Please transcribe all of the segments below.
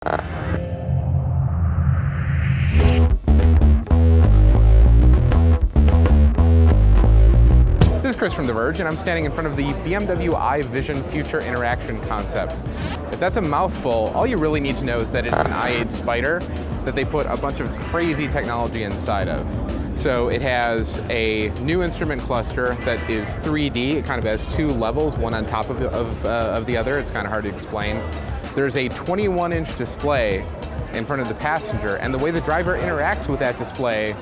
This is Chris from The Verge, and I'm standing in front of the BMW iVision Future Interaction concept. If that's a mouthful, all you really need to know is that it's an i8 Spyder that they put a bunch of crazy technology inside of. So it has a new instrument cluster that is 3D. It kind of has two levels, one on top of the other. It's kind of hard to explain. There's a 21-inch display in front of the passenger, and the way the driver interacts with that display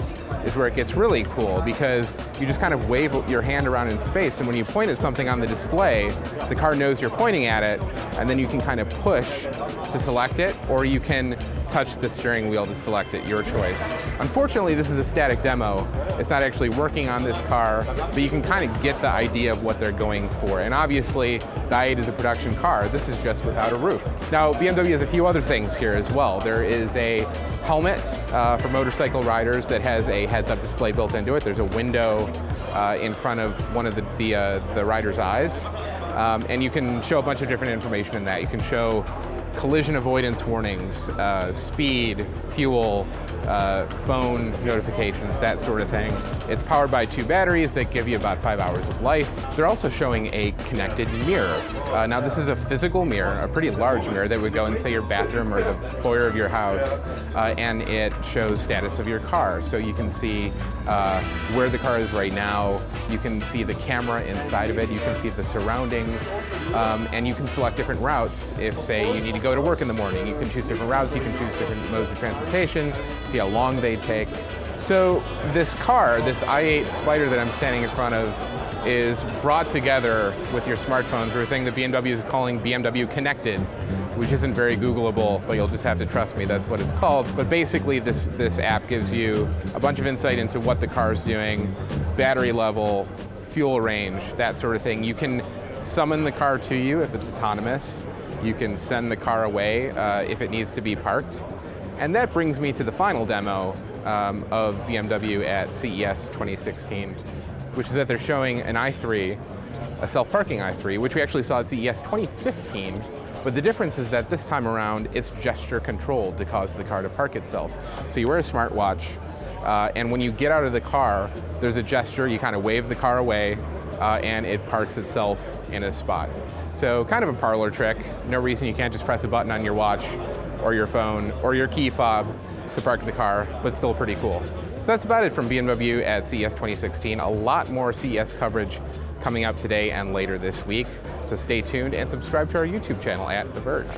is where it gets really cool, because you just kind of wave your hand around in space, and when you point at something on the display, the car knows you're pointing at it, and then you can kind of push to select it, or you can touch the steering wheel to select it, your choice. Unfortunately, this is a static demo. It's not actually working on this car, but you can kind of get the idea of what they're going for. And obviously, the i8 is a production car. This is just without a roof. Now, BMW has a few other things here as well. There is a helmet for motorcycle riders that has a heads-up display built into it. There's a window in front of one of the rider's eyes. And you can show a bunch of different information in that. You can show collision avoidance warnings, speed, fuel, phone notifications, that sort of thing. It's powered by 2 batteries that give you about 5 hours of life. They're also showing a connected mirror. Now this is a physical mirror, a pretty large mirror that would go in, say, your bathroom or the foyer of your house, and it shows status of your car. So you can see where the car is right now, you can see the camera inside of it, you can see the surroundings, and you can select different routes. If, say, you need to go to work in the morning, you can choose different routes, you can choose different modes of transportation, see how long they take. So this car, this i8 Spyder that I'm standing in front of, is brought together with your smartphone through a thing that BMW is calling BMW Connected, which isn't very Googleable, but you'll just have to trust me, that's what it's called. But basically this app gives you a bunch of insight into what the car's doing, battery level, fuel range, that sort of thing. You can summon the car to you if it's autonomous. You can send the car away if it needs to be parked. And that brings me to the final demo of BMW at CES 2016, which is that they're showing an i3, a self-parking i3, which we actually saw at CES 2015. But the difference is that this time around, it's gesture controlled to cause the car to park itself. So you wear a smartwatch, and when you get out of the car, there's a gesture, you kind of wave the car away, and it parks itself in a spot. So kind of a parlor trick. No reason you can't just press a button on your watch or your phone or your key fob to park the car, but still pretty cool. So that's about it from BMW at CES 2016. A lot more CES coverage coming up today and later this week. So stay tuned and subscribe to our YouTube channel at The Verge.